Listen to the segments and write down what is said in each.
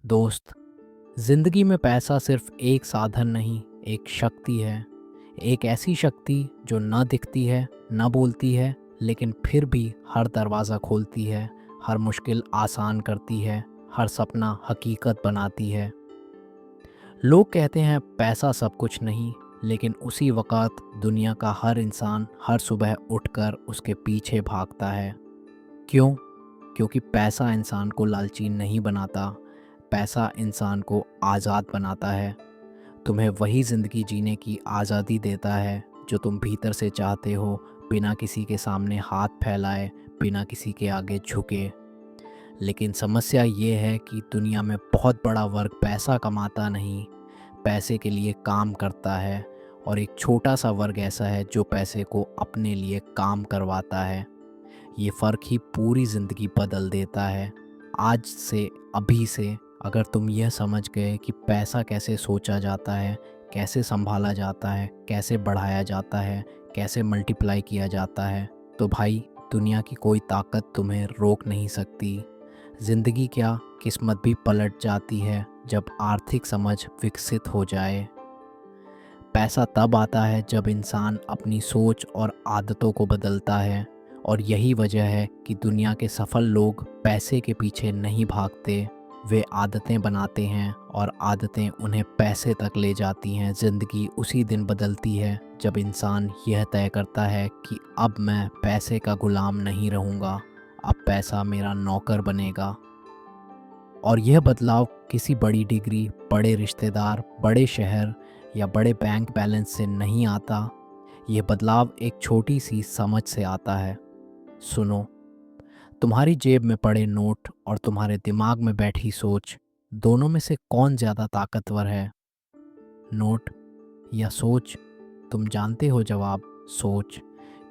दोस्त, जिंदगी में पैसा सिर्फ एक साधन नहीं, एक शक्ति है। एक ऐसी शक्ति जो न दिखती है, न बोलती है, लेकिन फिर भी हर दरवाज़ा खोलती है, हर मुश्किल आसान करती है, हर सपना हकीकत बनाती है। लोग कहते हैं पैसा सब कुछ नहीं, लेकिन उसी वक़्त दुनिया का हर इंसान हर सुबह उठकर उसके पीछे भागता है। क्यों? क्योंकि पैसा इंसान को लालची नहीं बनाता, पैसा इंसान को आज़ाद बनाता है। तुम्हें वही ज़िंदगी जीने की आज़ादी देता है जो तुम भीतर से चाहते हो, बिना किसी के सामने हाथ फैलाए, बिना किसी के आगे झुके। लेकिन समस्या ये है कि दुनिया में बहुत बड़ा वर्ग पैसा कमाता नहीं, पैसे के लिए काम करता है, और एक छोटा सा वर्ग ऐसा है जो पैसे को अपने लिए काम करवाता है। ये फ़र्क ही पूरी ज़िंदगी बदल देता है। आज से, अभी से अगर तुम यह समझ गए कि पैसा कैसे सोचा जाता है, कैसे संभाला जाता है, कैसे बढ़ाया जाता है, कैसे मल्टीप्लाई किया जाता है, तो भाई दुनिया की कोई ताकत तुम्हें रोक नहीं सकती। ज़िंदगी क्या, किस्मत भी पलट जाती है जब आर्थिक समझ विकसित हो जाए। पैसा तब आता है जब इंसान अपनी सोच और आदतों को बदलता है, और यही वजह है कि दुनिया के सफल लोग पैसे के पीछे नहीं भागते, वे आदतें बनाते हैं और आदतें उन्हें पैसे तक ले जाती हैं। ज़िंदगी उसी दिन बदलती है जब इंसान यह तय करता है कि अब मैं पैसे का गुलाम नहीं रहूँगा, अब पैसा मेरा नौकर बनेगा। और यह बदलाव किसी बड़ी डिग्री, बड़े रिश्तेदार, बड़े शहर या बड़े बैंक बैलेंस से नहीं आता। यह बदलाव एक छोटी सी समझ से आता है। सुनो, तुम्हारी जेब में पड़े नोट और तुम्हारे दिमाग में बैठी सोच, दोनों में से कौन ज़्यादा ताकतवर है? नोट या सोच? तुम जानते हो जवाब, सोच।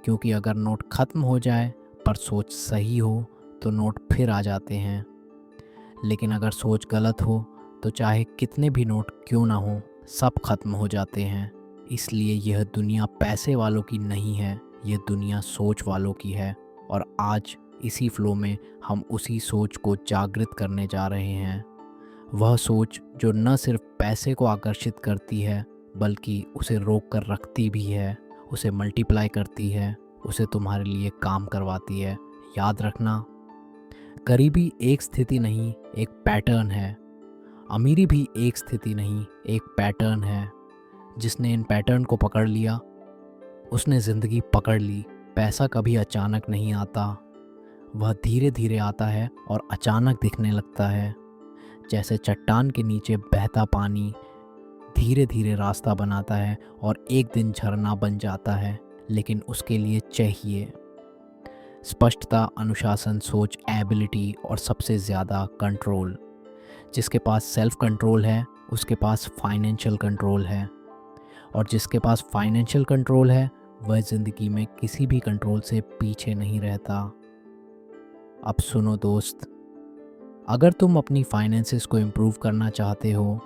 क्योंकि अगर नोट ख़त्म हो जाए पर सोच सही हो तो नोट फिर आ जाते हैं। लेकिन अगर सोच गलत हो तो चाहे कितने भी नोट क्यों ना हो, सब खत्म हो जाते हैं। इसलिए यह दुनिया पैसे वालों की नहीं है, यह दुनिया सोच वालों की है। और आज इसी फ्लो में हम उसी सोच को जागृत करने जा रहे हैं। वह सोच जो न सिर्फ पैसे को आकर्षित करती है, बल्कि उसे रोक कर रखती भी है, उसे मल्टीप्लाई करती है, उसे तुम्हारे लिए काम करवाती है। याद रखना, गरीबी एक स्थिति नहीं, एक पैटर्न है। अमीरी भी एक स्थिति नहीं, एक पैटर्न है। जिसने इन पैटर्न को पकड़ लिया, उसने ज़िंदगी पकड़ ली। पैसा कभी अचानक नहीं आता, वह धीरे धीरे आता है और अचानक दिखने लगता है। जैसे चट्टान के नीचे बहता पानी धीरे धीरे रास्ता बनाता है और एक दिन झरना बन जाता है, लेकिन उसके लिए चाहिए स्पष्टता, अनुशासन, सोच, एबिलिटी और सबसे ज़्यादा कंट्रोल। जिसके पास सेल्फ कंट्रोल है, उसके पास फाइनेंशियल कंट्रोल है, और जिसके पास फाइनेंशियल कंट्रोल है, वह ज़िंदगी में किसी भी कंट्रोल से पीछे नहीं रहता। अब सुनो दोस्त, अगर तुम अपनी फाइनेंसेस को इम्प्रूव करना चाहते हो,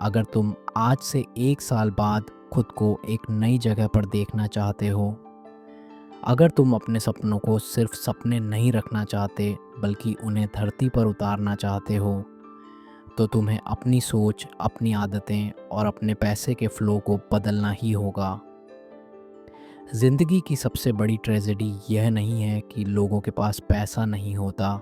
अगर तुम आज से 1 साल बाद खुद को एक नई जगह पर देखना चाहते हो, अगर तुम अपने सपनों को सिर्फ सपने नहीं रखना चाहते बल्कि उन्हें धरती पर उतारना चाहते हो, तो तुम्हें अपनी सोच, अपनी आदतें और अपने पैसे के फ्लो को बदलना ही होगा। ज़िंदगी की सबसे बड़ी ट्रेजेडी यह नहीं है कि लोगों के पास पैसा नहीं होता।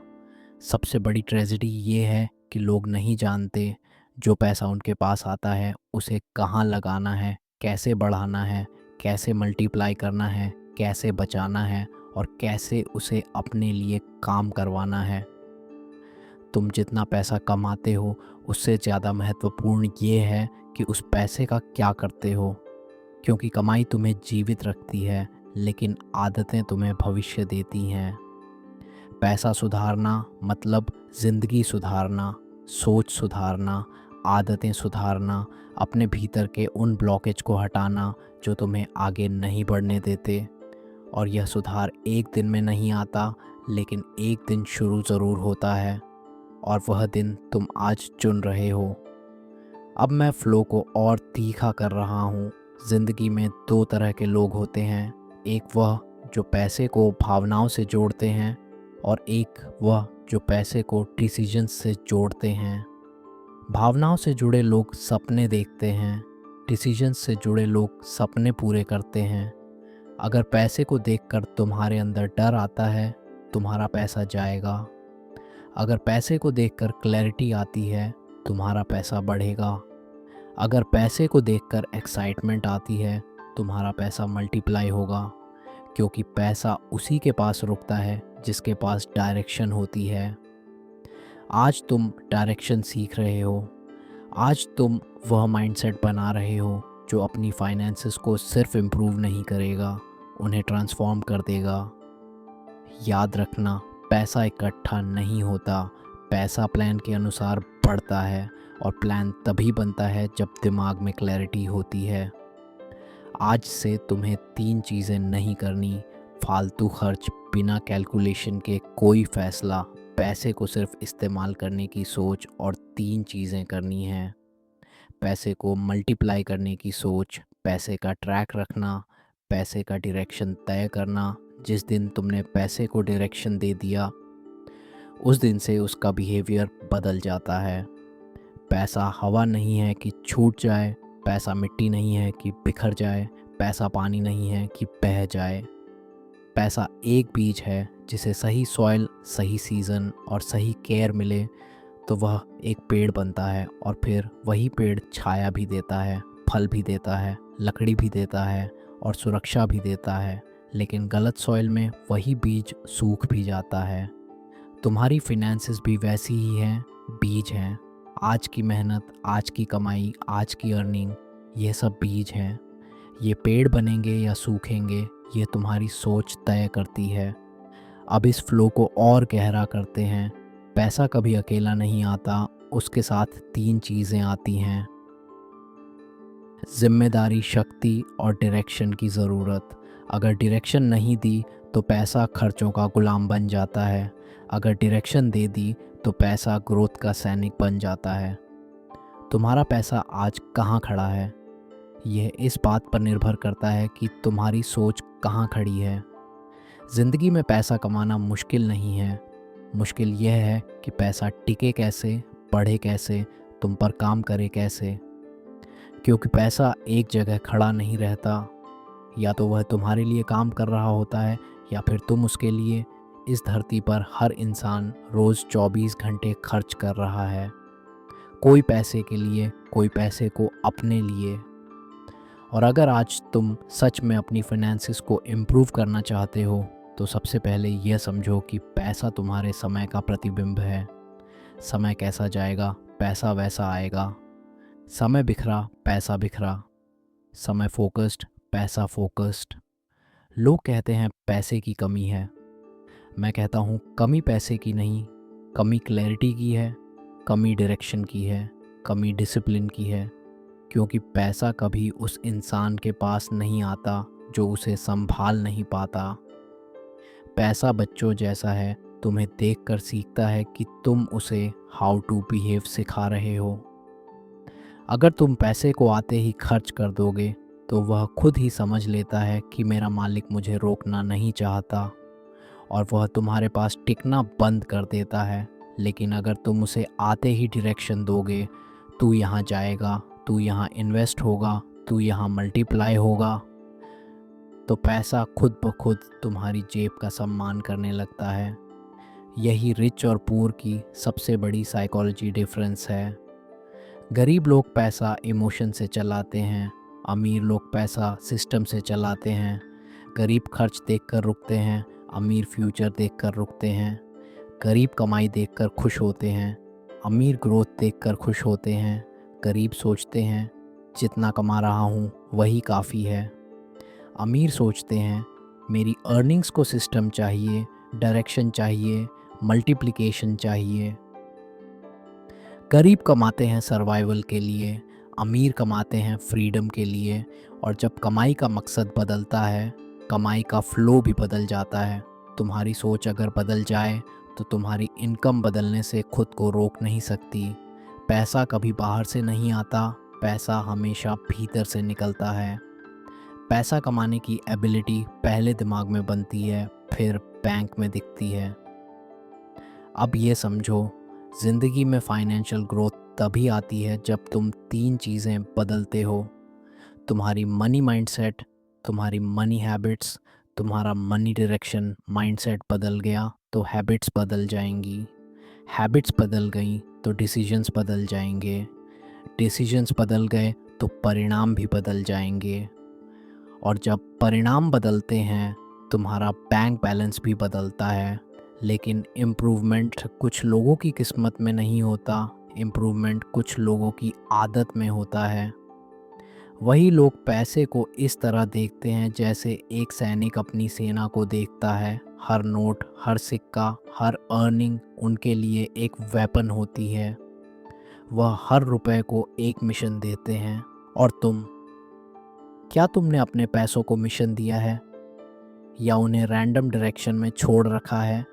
सबसे बड़ी ट्रेजेडी ये है कि लोग नहीं जानते जो पैसा उनके पास आता है उसे कहाँ लगाना है, कैसे बढ़ाना है, कैसे मल्टीप्लाई करना है, कैसे बचाना है, और कैसे उसे अपने लिए काम करवाना है। तुम जितना पैसा कमाते हो, उससे ज़्यादा महत्वपूर्ण ये है कि उस पैसे का क्या करते हो। क्योंकि कमाई तुम्हें जीवित रखती है, लेकिन आदतें तुम्हें भविष्य देती हैं। पैसा सुधारना मतलब ज़िंदगी सुधारना, सोच सुधारना, आदतें सुधारना, अपने भीतर के उन ब्लॉकेज को हटाना जो तुम्हें आगे नहीं बढ़ने देते। और यह सुधार एक दिन में नहीं आता, लेकिन एक दिन शुरू ज़रूर होता है, और वह दिन तुम आज चुन रहे हो। अब मैं फ़्लो को और तीखा कर रहा हूँ। ज़िंदगी में दो तरह के लोग होते हैं, एक वह जो पैसे को भावनाओं से जोड़ते हैं, और एक वह जो पैसे को डिसीजंस से जोड़ते हैं। भावनाओं से जुड़े लोग सपने देखते हैं, डिसीजंस से जुड़े लोग सपने पूरे करते हैं। अगर पैसे को देखकर तुम्हारे अंदर डर आता है, तुम्हारा पैसा जाएगा। अगर पैसे को देखकर क्लैरिटी आती है, तुम्हारा पैसा बढ़ेगा। अगर पैसे को देखकर एक्साइटमेंट आती है, तुम्हारा पैसा मल्टीप्लाई होगा। क्योंकि पैसा उसी के पास रुकता है जिसके पास डायरेक्शन होती है। आज तुम डायरेक्शन सीख रहे हो। आज तुम वह माइंडसेट बना रहे हो जो अपनी फाइनेंसेस को सिर्फ इम्प्रूव नहीं करेगा, उन्हें ट्रांसफॉर्म कर देगा। याद रखना, पैसा इकट्ठा नहीं होता, पैसा प्लान के अनुसार बढ़ता है। और प्लान तभी बनता है जब दिमाग में क्लैरिटी होती है। आज से तुम्हें 3 चीज़ें नहीं करनी: फालतू खर्च, बिना कैलकुलेशन के कोई फैसला, पैसे को सिर्फ इस्तेमाल करने की सोच। और 3 चीज़ें करनी हैं: पैसे को मल्टीप्लाई करने की सोच, पैसे का ट्रैक रखना, पैसे का डायरेक्शन तय करना। जिस दिन तुमने पैसे को डायरेक्शन दे दिया, उस दिन से उसका बिहेवियर बदल जाता है। पैसा हवा नहीं है कि छूट जाए, पैसा मिट्टी नहीं है कि बिखर जाए, पैसा पानी नहीं है कि बह जाए। पैसा एक बीज है, जिसे सही सॉइल, सही सीज़न और सही केयर मिले तो वह एक पेड़ बनता है। और फिर वही पेड़ छाया भी देता है, फल भी देता है, लकड़ी भी देता है और सुरक्षा भी देता है। लेकिन गलत सॉइल में वही बीज सूख भी जाता है। तुम्हारी फिनेंसेस भी वैसी ही हैं, बीज हैं। आज की मेहनत, आज की कमाई, आज की अर्निंग, ये सब बीज हैं। ये पेड़ बनेंगे या सूखेंगे, ये तुम्हारी सोच तय करती है। अब इस फ्लो को और गहरा करते हैं। पैसा कभी अकेला नहीं आता, उसके साथ 3 चीज़ें आती हैं: जिम्मेदारी, शक्ति और डायरेक्शन की ज़रूरत। अगर डायरेक्शन नहीं दी तो पैसा खर्चों का गुलाम बन जाता है। अगर डायरेक्शन दे दी तो पैसा ग्रोथ का सैनिक बन जाता है। तुम्हारा पैसा आज कहाँ खड़ा है, यह इस बात पर निर्भर करता है कि तुम्हारी सोच कहाँ खड़ी है। ज़िंदगी में पैसा कमाना मुश्किल नहीं है, मुश्किल यह है कि पैसा टिके कैसे, बढ़े कैसे, तुम पर काम करे कैसे। क्योंकि पैसा एक जगह खड़ा नहीं रहता, या तो वह तुम्हारे लिए काम कर रहा होता है या फिर तुम उसके लिए। इस धरती पर हर इंसान रोज़ 24 घंटे खर्च कर रहा है, कोई पैसे के लिए, कोई पैसे को अपने लिए। और अगर आज तुम सच में अपनी फाइनेंसेस को इम्प्रूव करना चाहते हो तो सबसे पहले यह समझो कि पैसा तुम्हारे समय का प्रतिबिंब है। समय कैसा जाएगा, पैसा वैसा आएगा। समय बिखरा, पैसा बिखरा। समय फोकस्ड, पैसा फोकस्ड। लोग कहते हैं पैसे की कमी है। मैं कहता हूँ कमी पैसे की नहीं, कमी क्लैरिटी की है, कमी डायरेक्शन की है, कमी डिसिप्लिन की है। क्योंकि पैसा कभी उस इंसान के पास नहीं आता जो उसे संभाल नहीं पाता। पैसा बच्चों जैसा है, तुम्हें देखकर सीखता है कि तुम उसे हाउ टू बिहेव सिखा रहे हो। अगर तुम पैसे को आते ही खर्च कर दोगे तो वह खुद ही समझ लेता है कि मेरा मालिक मुझे रोकना नहीं चाहता, और वह तुम्हारे पास टिकना बंद कर देता है। लेकिन अगर तुम उसे आते ही डायरेक्शन दोगे, तू यहाँ जाएगा, तू यहाँ इन्वेस्ट होगा, तू यहाँ मल्टीप्लाई होगा, तो पैसा खुद ब खुद तुम्हारी जेब का सम्मान करने लगता है। यही रिच और पुअर की सबसे बड़ी साइकोलॉजी डिफरेंस है। गरीब लोग पैसा इमोशन से चलाते हैं, अमीर लोग पैसा सिस्टम से चलाते हैं। गरीब खर्च देखकर रुकते हैं, अमीर फ्यूचर देखकर रुकते हैं। गरीब कमाई देखकर खुश होते हैं, अमीर ग्रोथ देखकर खुश होते हैं। गरीब सोचते हैं जितना कमा रहा हूँ वही काफ़ी है। अमीर सोचते हैं मेरी अर्निंग्स को सिस्टम चाहिए, डायरेक्शन चाहिए, मल्टीप्लिकेशन चाहिए। गरीब कमाते हैं सर्वाइवल के लिए, अमीर कमाते हैं फ्रीडम के लिए। और जब कमाई का मकसद बदलता है, कमाई का फ्लो भी बदल जाता है। तुम्हारी सोच अगर बदल जाए तो तुम्हारी इनकम बदलने से खुद को रोक नहीं सकती। पैसा कभी बाहर से नहीं आता, पैसा हमेशा भीतर से निकलता है। पैसा कमाने की एबिलिटी पहले दिमाग में बनती है, फिर बैंक में दिखती है। अब ये समझो, ज़िंदगी में फाइनेंशियल ग्रोथ तभी आती है जब तुम 3 चीज़ें बदलते हो। तुम्हारी मनी माइंडसेट, तुम्हारी मनी हैबिट्स, तुम्हारा मनी डायरेक्शन। माइंडसेट बदल गया तो हैबिट्स बदल जाएंगी, हैबिट्स बदल गई तो डिसीजंस बदल जाएंगे, डिसीजंस बदल गए तो परिणाम भी बदल जाएंगे। और जब परिणाम बदलते हैं तुम्हारा बैंक बैलेंस भी बदलता है। लेकिन इम्प्रूवमेंट कुछ लोगों की किस्मत में नहीं होता, इम्प्रूवमेंट कुछ लोगों की आदत में होता है। वही लोग पैसे को इस तरह देखते हैं जैसे एक सैनिक अपनी सेना को देखता है। हर नोट, हर सिक्का, हर अर्निंग उनके लिए एक वेपन होती है। वह हर रुपए को एक मिशन देते हैं। और क्या तुमने अपने पैसों को मिशन दिया है या उन्हें रैंडम डायरेक्शन में छोड़ रखा है?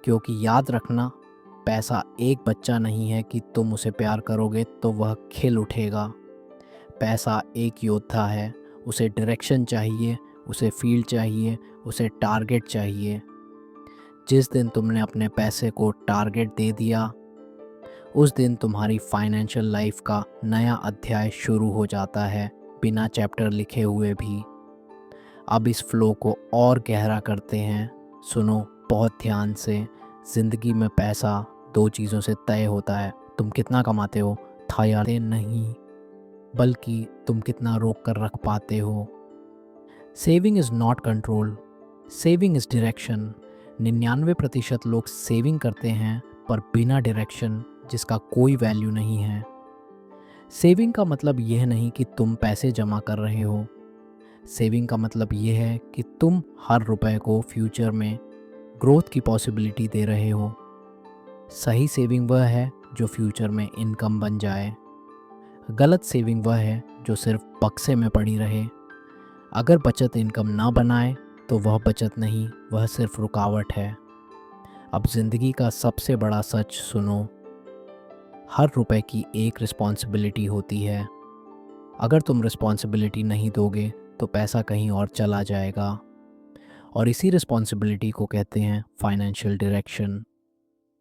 क्योंकि याद रखना, पैसा एक बच्चा नहीं है कि तुम उसे प्यार करोगे तो वह खिल उठेगा। पैसा एक योद्धा है, उसे डायरेक्शन चाहिए, उसे फील्ड चाहिए, उसे टारगेट चाहिए। जिस दिन तुमने अपने पैसे को टारगेट दे दिया, उस दिन तुम्हारी फाइनेंशियल लाइफ का नया अध्याय शुरू हो जाता है, बिना चैप्टर लिखे हुए भी। अब इस फ्लो को और गहरा करते हैं। सुनो बहुत ध्यान से। ज़िंदगी में पैसा 2 चीज़ों से तय होता है। तुम कितना कमाते हो था या नहीं, बल्कि तुम कितना रोक कर रख पाते हो। Saving is not control, saving is direction. 99% लोग सेविंग करते हैं पर बिना डायरेक्शन, जिसका कोई वैल्यू नहीं है। सेविंग का मतलब यह नहीं कि तुम पैसे जमा कर रहे हो। सेविंग का मतलब यह है कि तुम हर रुपए को फ्यूचर में ग्रोथ की पॉसिबिलिटी दे रहे हो। सही सेविंग वह है जो फ्यूचर में इनकम बन जाए। गलत सेविंग वह है जो सिर्फ बक्से में पड़ी रहे। अगर बचत इनकम ना बनाए तो वह बचत नहीं, वह सिर्फ रुकावट है। अब ज़िंदगी का सबसे बड़ा सच सुनो, हर रुपए की एक रिस्पॉन्सिबिलिटी होती है। अगर तुम रिस्पॉन्सिबिलिटी नहीं दोगे तो पैसा कहीं और चला जाएगा। और इसी रिस्पॉन्सिबिलिटी को कहते हैं फाइनेंशियल डायरेक्शन।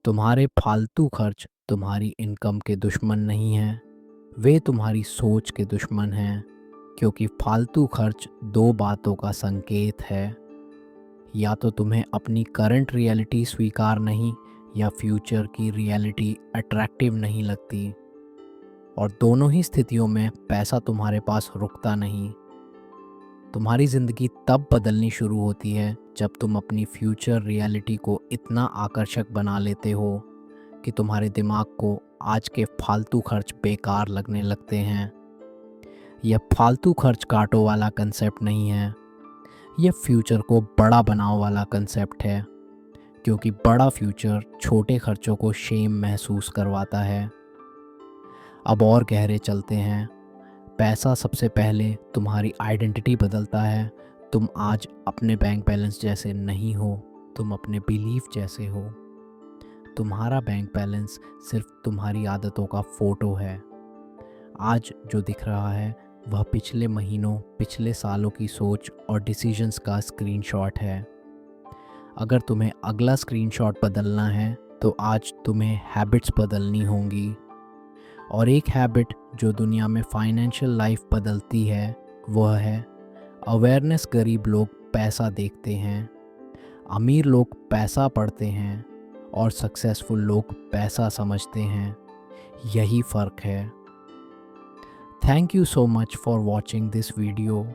तुम्हारे फालतू खर्च तुम्हारी इनकम के दुश्मन नहीं हैं, वे तुम्हारी सोच के दुश्मन हैं। क्योंकि फालतू खर्च 2 बातों का संकेत है। या तो तुम्हें अपनी करंट रियलिटी स्वीकार नहीं, या फ्यूचर की रियलिटी अट्रैक्टिव नहीं लगती। और दोनों ही स्थितियों में पैसा तुम्हारे पास रुकता नहीं। तुम्हारी ज़िंदगी तब बदलनी शुरू होती है जब तुम अपनी फ्यूचर रियलिटी को इतना आकर्षक बना लेते हो कि तुम्हारे दिमाग को आज के फालतू खर्च बेकार लगने लगते हैं। यह फालतू खर्च काटो वाला कंसेप्ट नहीं है, यह फ्यूचर को बड़ा बनाओ वाला कंसेप्ट है। क्योंकि बड़ा फ्यूचर छोटे खर्चों को शेम महसूस करवाता है। अब और गहरे चलते हैं। पैसा सबसे पहले तुम्हारी आइडेंटिटी बदलता है। तुम आज अपने बैंक बैलेंस जैसे नहीं हो, तुम अपने बिलीफ जैसे हो। तुम्हारा बैंक बैलेंस सिर्फ तुम्हारी आदतों का फ़ोटो है। आज जो दिख रहा है वह पिछले महीनों, पिछले सालों की सोच और डिसीजंस का स्क्रीनशॉट है। अगर तुम्हें अगला स्क्रीनशॉट बदलना है तो आज तुम्हें हैबिट्स बदलनी होंगी। और एक हैबिट जो दुनिया में फाइनेंशियल लाइफ बदलती है वह है अवेयरनेस। गरीब लोग पैसा देखते हैं, अमीर लोग पैसा पढ़ते हैं और सक्सेसफुल लोग पैसा समझते हैं। यही फ़र्क है। Thank you so much for watching this video.